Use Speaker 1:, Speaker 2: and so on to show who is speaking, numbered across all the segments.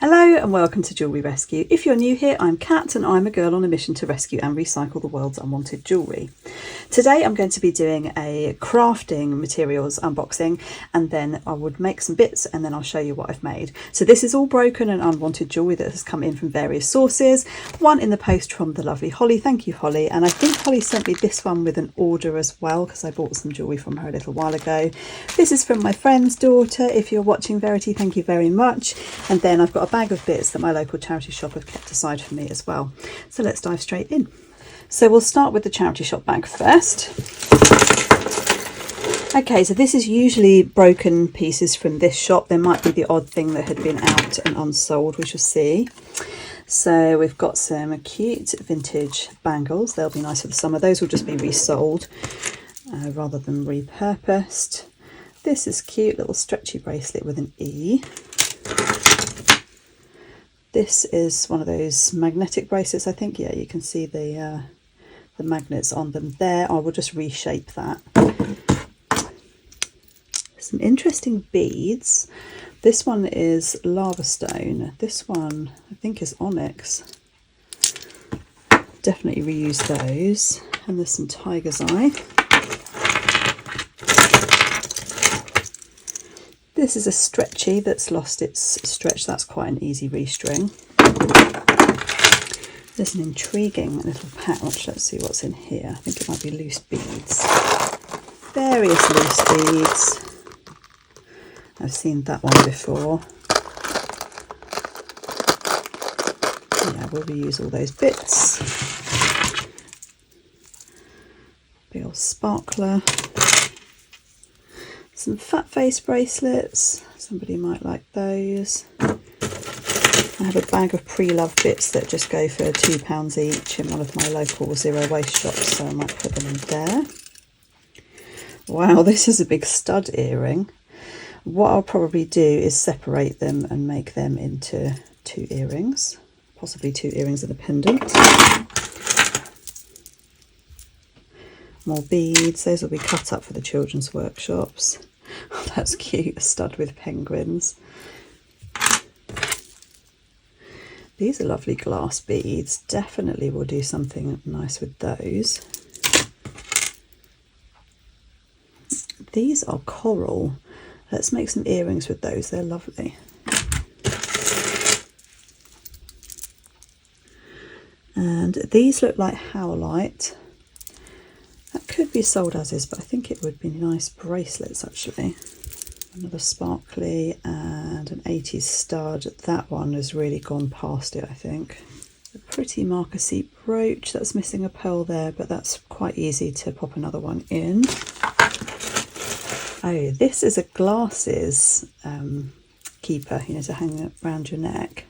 Speaker 1: Hello and welcome to Jewellery Rescue. If you're new here, I'm Kat and I'm a girl on a mission to rescue and recycle the world's unwanted jewellery. Today I'm going to be doing a crafting materials unboxing, and then I would make some bits and then I'll show you what I've made. So this is all broken and unwanted jewellery that has come in from various sources. One in the post from the lovely Holly. Thank you, Holly. And I think Holly sent me this one with an order as well because I bought some jewellery from her a little while ago. This is from my friend's daughter. If you're watching, Verity, thank you very much. And then I've got a bag of bits that my local charity shop have kept aside for me as well. So let's dive straight in. So we'll start with the charity shop bag first. Okay, so this is usually broken pieces from this shop. There might be the odd thing that had been out and unsold, we shall see. So we've got some cute vintage bangles. They'll be nice for the summer. Those will just be resold rather than repurposed. This is cute, little stretchy bracelet with an E. This is one of those magnetic bracelets, I think. Yeah, you can see the magnets on them there. I will just reshape that. Some interesting beads. This one is lava stone. This one, I think, is onyx. Definitely reuse those. And there's some tiger's eye. This is a stretchy that's lost its stretch. That's quite an easy restring. There's an intriguing little pouch. Let's see what's in here. I think it might be loose beads. Various loose beads. I've seen that one before. Yeah, we'll reuse all those bits. Big old sparkler. Some fat face bracelets. Somebody might like those. I have a bag of pre-loved bits that just go for £2 each in one of my local zero waste shops, so I might put them in there. Wow, this is a big stud earring. What I'll probably do is separate them and make them into 2 earrings, possibly 2 earrings and a pendant. More beads. Those will be cut up for the children's workshops. Oh, that's cute, a stud with penguins. These are lovely glass beads. Definitely will do something nice with those. These are coral. Let's make some earrings with those. They're lovely. And these look like howlite. That could be sold as is, but I think it would be nice bracelets actually. Another sparkly and an 80s stud. That one has really gone past it, I think. A pretty marquise brooch. That's missing a pearl there, but that's quite easy to pop another one in. Oh, this is a glasses keeper, you know, to hang around your neck.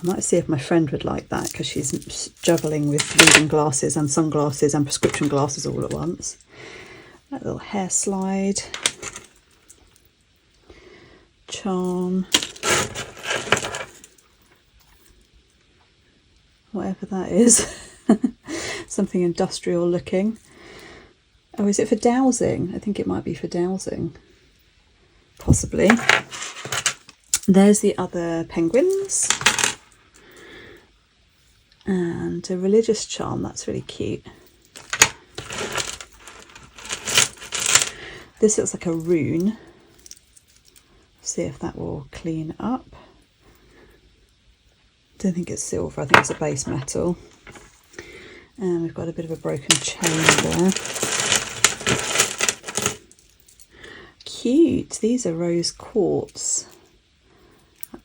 Speaker 1: I might see if my friend would like that because she's juggling with reading glasses and sunglasses and prescription glasses all at once. That little hair slide. Charm. Whatever that is. Something industrial looking. Oh, is it for dowsing? I think it might be for dowsing. Possibly. There's the other penguins. And a religious charm. That's really cute. This looks like a rune. See if that will clean up. Don't think it's silver. I think it's a base metal. And we've got a bit of a broken chain there. Cute. These are rose quartz.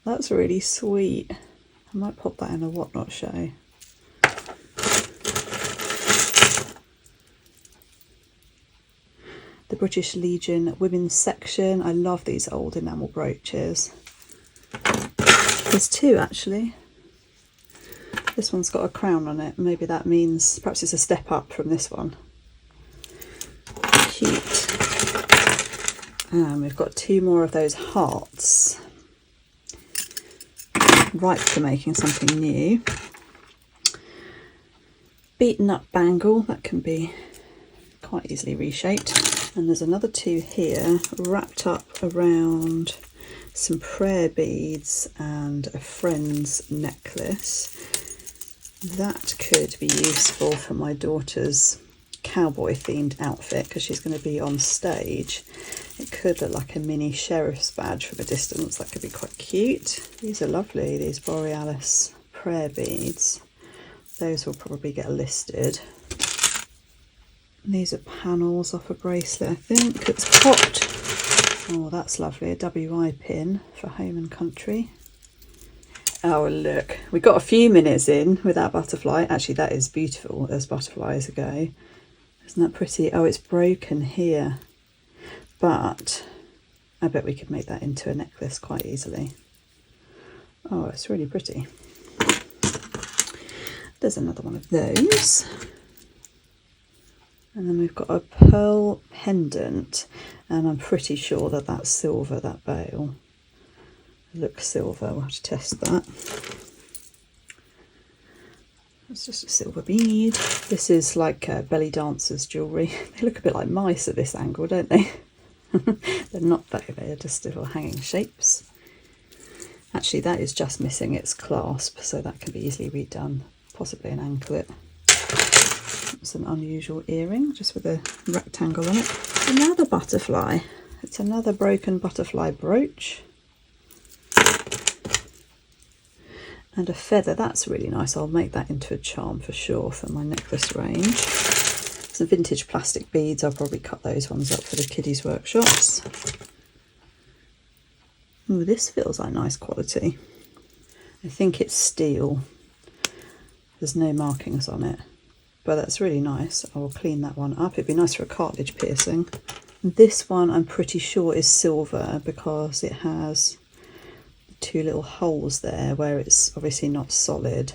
Speaker 1: That's really sweet. I might pop that in a whatnot show. The British Legion women's section. I love these old enamel brooches. There's 2 actually. This one's got a crown on it. Maybe that means perhaps it's a step up from this one. Cute. And we've got 2 more of those hearts. Ripe for making something new. Beaten up bangle. That can be quite easily reshaped. And there's another 2 here wrapped up around some prayer beads and a friend's necklace. That could be useful for my daughter's cowboy themed outfit because she's going to be on stage. It could look like a mini sheriff's badge from a distance. That could be quite cute. These are lovely, these Borealis prayer beads. Those will probably get listed. These are panels off a bracelet, I think. It's popped. Oh, that's lovely. A WI pin for home and country. Oh, look. We got a few minutes in with that butterfly. Actually, that is beautiful as butterflies go. Isn't that pretty? Oh, it's broken here. But I bet we could make that into a necklace quite easily. Oh, it's really pretty. There's another one of those. And then we've got a pearl pendant, and I'm pretty sure that that's silver, that bail. It looks silver, we'll have to test that. It's just a silver bead. This is like belly dancers jewellery. They look a bit like mice at this angle, don't they? They're not though, they're just little hanging shapes. Actually, that is just missing its clasp, so that can be easily redone. Possibly an anklet. It's an unusual earring, just with a rectangle on it. Another butterfly. It's another broken butterfly brooch. And a feather. That's really nice. I'll make that into a charm for sure for my necklace range. Some vintage plastic beads. I'll probably cut those ones up for the kiddies' workshops. Ooh, this feels like nice quality. I think it's steel. There's no markings on it, but that's really nice. I will clean that one up. It'd be nice for a cartilage piercing. This one I'm pretty sure is silver because it has two little holes there where it's obviously not solid.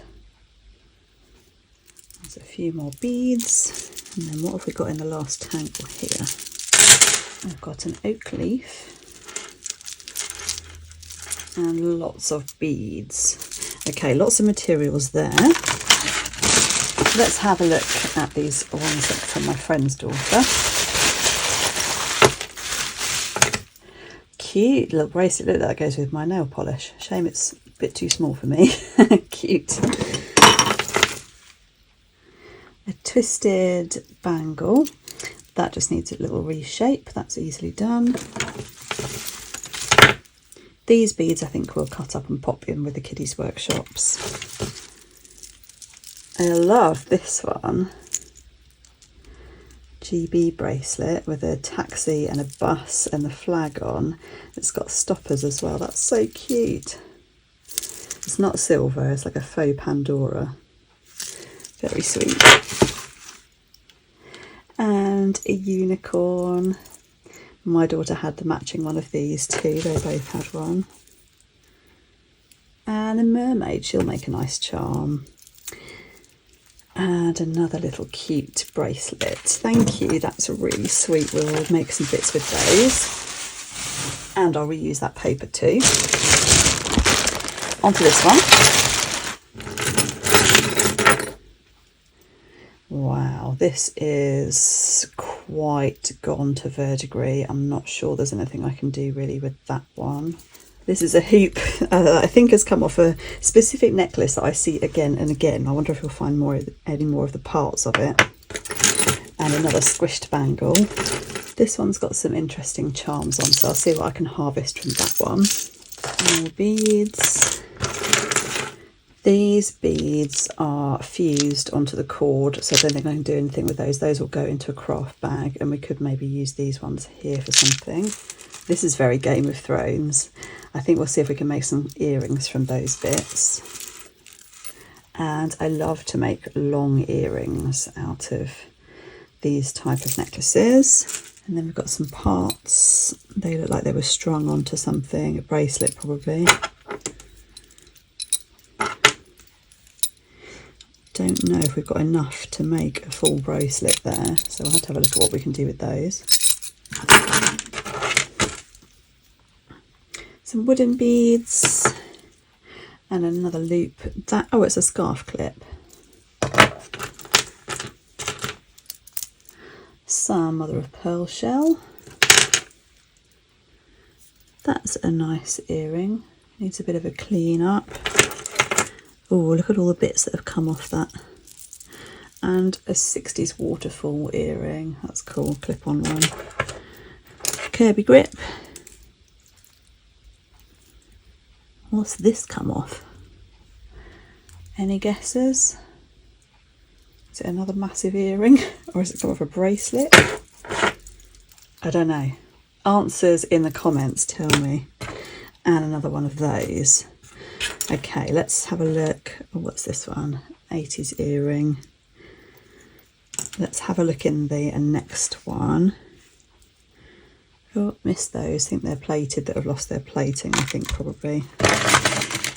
Speaker 1: There's a few more beads. And then what have we got in the last tangle here? I've got an oak leaf and lots of beads. Okay, lots of materials there. Let's have a look at these ones from my friend's daughter. Cute little bracelet. Look, that goes with my nail polish. Shame it's a bit too small for me. Cute. A twisted bangle. That just needs a little reshape. That's easily done. These beads I think we'll cut up and pop in with the kiddies' workshops. I love this one. GB bracelet with a taxi and a bus and the flag on. It's got stoppers as well. That's so cute. It's not silver, it's like a faux Pandora. Very sweet. And a unicorn. My daughter had the matching one of these too. They both had one. And a mermaid. She'll make a nice charm. And another little cute bracelet. Thank you, that's really sweet. We'll make some bits with those. And I'll reuse that paper too. Onto this one. Wow, this is quite gone to verdigris. I'm not sure there's anything I can do really with that one. This is a hoop that I think has come off a specific necklace that I see again and again. I wonder if we'll find any more of the parts of it. And another squished bangle. This one's got some interesting charms on, so I'll see what I can harvest from that one. More beads. These beads are fused onto the cord, so I don't think I can do anything with those. Those will go into a craft bag, and we could maybe use these ones here for something. This is very Game of Thrones. I think we'll see if we can make some earrings from those bits. And I love to make long earrings out of these type of necklaces. And then we've got some parts. They look like they were strung onto something, a bracelet probably. Don't know if we've got enough to make a full bracelet there, so we'll have to have a look at what we can do with those. Some wooden beads and another loop. Oh, it's a scarf clip. Some mother of pearl shell. That's a nice earring. Needs a bit of a clean up. Oh, look at all the bits that have come off that. And a 60s waterfall earring. That's cool, clip-on one. Kirby grip. What's this come off? Any guesses? Is it another massive earring or has it come off a bracelet? I don't know. Answers in the comments, tell me. And another one of those. Okay, let's have a look. Oh, what's this one? 80s earring. Let's have a look in the next one. Oh, missed those. I think they're plated, that have lost their plating, I think, probably.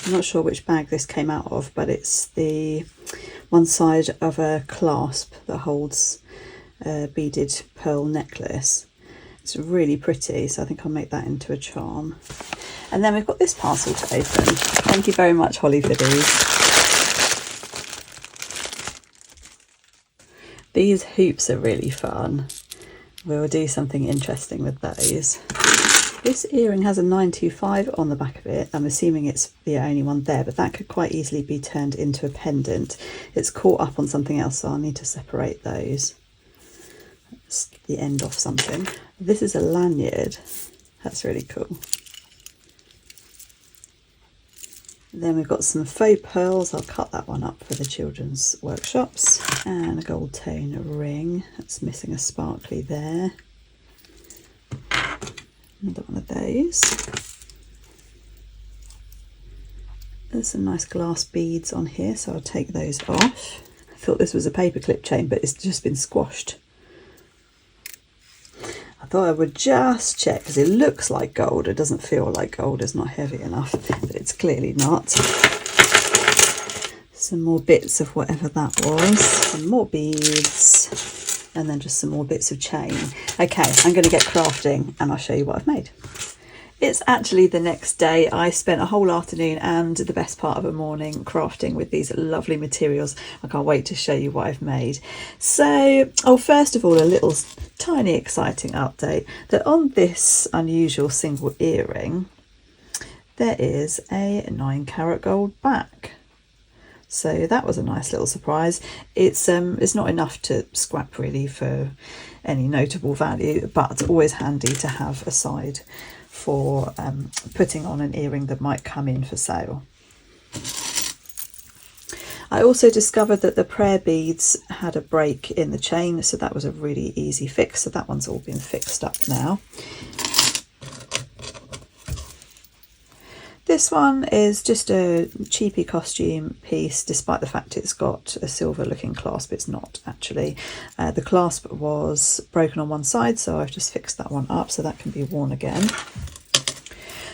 Speaker 1: I'm not sure which bag this came out of, but it's the one side of a clasp that holds a beaded pearl necklace. It's really pretty, so I think I'll make that into a charm. And then we've got this parcel to open. Thank you very much, Holly, for these. These hoops are really fun. We'll do something interesting with those. This earring has a 925 on the back of it. I'm assuming it's the only one there, but that could quite easily be turned into a pendant. It's caught up on something else, so I'll need to separate those. That's the end of something. This is a lanyard. That's really cool. Then we've got some faux pearls. I'll cut that one up for the children's workshops. And a gold tone ring. That's missing a sparkly there. Another one of those. There's some nice glass beads on here, so I'll take those off. I thought this was a paperclip chain, but it's just been squashed. I thought I would just check because it looks like gold. It doesn't feel like gold. It's not heavy enough, but it's clearly not. Some more bits of whatever that was. Some more beads. And then just some more bits of chain. Okay, I'm going to get crafting and I'll show you what I've made. It's actually the next day. I spent a whole afternoon and the best part of a morning crafting with these lovely materials. I can't wait to show you what I've made. So, first of all, a little tiny exciting update that on this unusual single earring, there is a 9-carat gold back. So that was a nice little surprise. It's not enough to scrap really for any notable value, but always handy to have aside for putting on an earring that might come in for sale. I also discovered that the prayer beads had a break in the chain, so that was a really easy fix. So that one's all been fixed up now. This one is just a cheapy costume piece, despite the fact it's got a silver looking clasp. It's not actually. The clasp was broken on one side, so I've just fixed that one up so that can be worn again.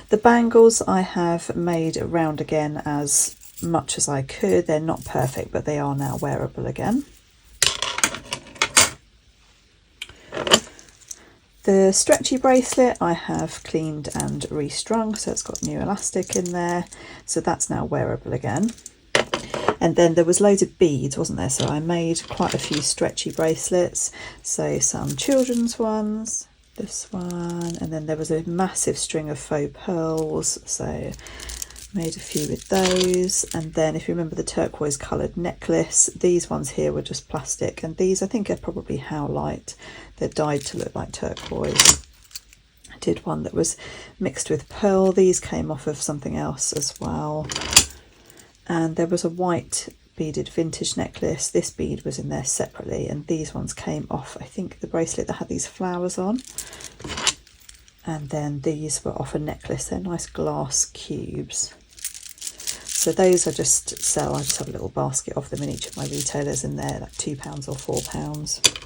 Speaker 1: The bangles I have made round again as much as I could. They're not perfect, but they are now wearable again. The stretchy bracelet I have cleaned and restrung, so it's got new elastic in there, so that's now wearable again. And then there was loads of beads, wasn't there? So I made quite a few stretchy bracelets, so some children's ones, this one, and then there was a massive string of faux pearls, so made a few with those. And then if you remember the turquoise coloured necklace, these ones here were just plastic, and these I think are probably howlite. They're dyed to look like turquoise. I did one that was mixed with pearl. These came off of something else as well. And there was a white beaded vintage necklace. This bead was in there separately, and these ones came off, I think, the bracelet that had these flowers on. And then these were off a necklace. They're nice glass cubes. So those I just sell. I just have a little basket of them in each of my retailers in there, like £2 or £4.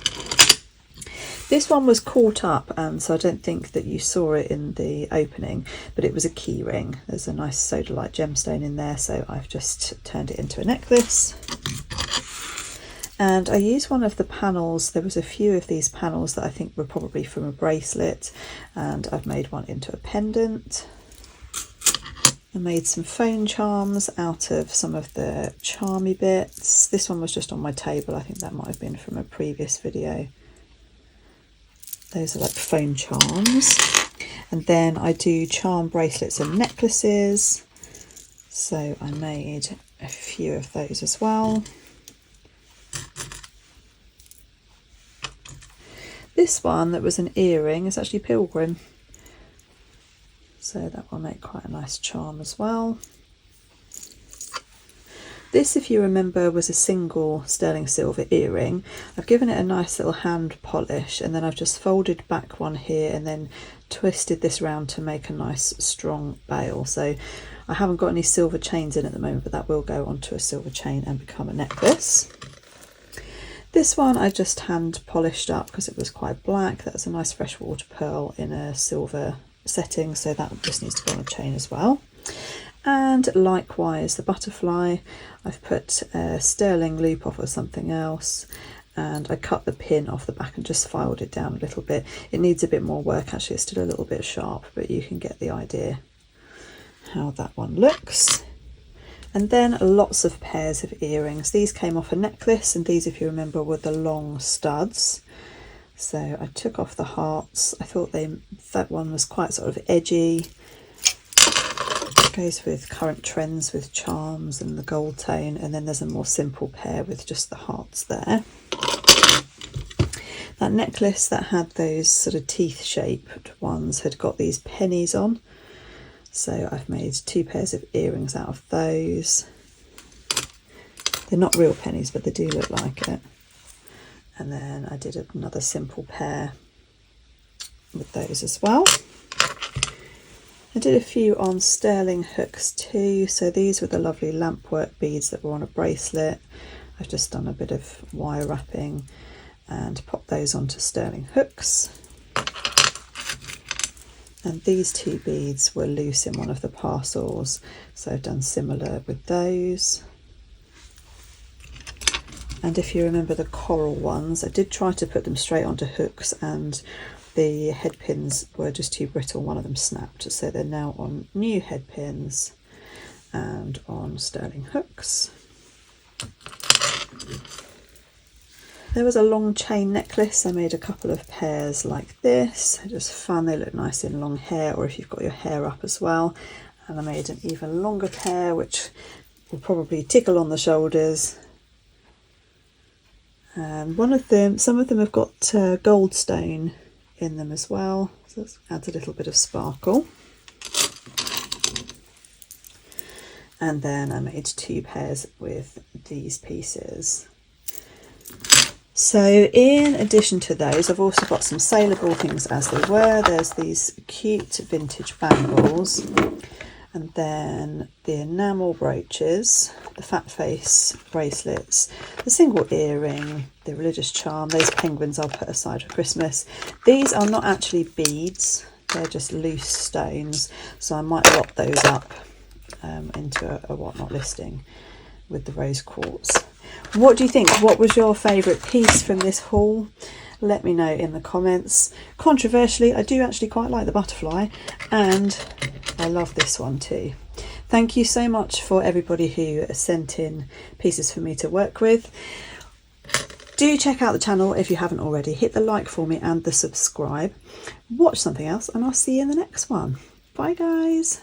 Speaker 1: This one was caught up, so I don't think that you saw it in the opening, but it was a key ring. There's a nice sodalite gemstone in there, so I've just turned it into a necklace. And I used one of the panels. There was a few of these panels that I think were probably from a bracelet, and I've made one into a pendant. I made some phone charms out of some of the charmy bits. This one was just on my table. I think that might have been from a previous video. Those are like phone charms. And then I do charm bracelets and necklaces. So I made a few of those as well. This one that was an earring is actually pilgrim. So that will make quite a nice charm as well. This, if you remember, was a single sterling silver earring. I've given it a nice little hand polish, and then I've just folded back one here and then twisted this round to make a nice strong bail. So I haven't got any silver chains in at the moment, but that will go onto a silver chain and become a necklace. This one I just hand polished up because it was quite black. That's a nice freshwater pearl in a silver setting, so that just needs to go on a chain as well. And likewise the butterfly, I've put a sterling loop off of something else, and I cut the pin off the back and just filed it down a little bit. It needs a bit more work actually, it's still a little bit sharp, but you can get the idea how that one looks. And then lots of pairs of earrings. These came off a necklace, and these, if you remember, were the long studs. So I took off the hearts. I thought that one was quite sort of edgy. Goes with current trends with charms and the gold tone, and then there's a more simple pair with just the hearts there. That necklace that had those sort of teeth shaped ones had got these pennies on, so I've made two pairs of earrings out of those. They're not real pennies, but they do look like it. And then I did another simple pair with those as well. I did a few on sterling hooks too. So these were the lovely lampwork beads that were on a bracelet. I've just done a bit of wire wrapping and popped those onto sterling hooks. And these two beads were loose in one of the parcels, so I've done similar with those. And if you remember the coral ones, I did try to put them straight onto hooks, and the head pins were just too brittle. One of them snapped, so they're now on new head pins and on sterling hooks. There was a long chain necklace. I made a couple of pairs like this, just fun. They look nice in long hair, or if you've got your hair up as well. And I made an even longer pair, which will probably tickle on the shoulders. And some of them have got gold stone in them as well, so it adds a little bit of sparkle. And then I made two pairs with these pieces. So in addition to those, I've also got some saleable things as they were. There's these cute vintage bangles, and then the enamel brooches, the fat face bracelets, the single earring, the religious charm. Those penguins I'll put aside for Christmas. These are not actually beads, they're just loose stones, so I might lock those up into a whatnot listing with the rose quartz. What do you think? What was your favourite piece from this haul? Let me know in the comments. Controversially, I do actually quite like the butterfly, and I love this one too. Thank you so much for everybody who sent in pieces for me to work with. Do check out the channel if you haven't already. Hit the like for me and the subscribe. Watch something else, and I'll see you in the next one. Bye guys.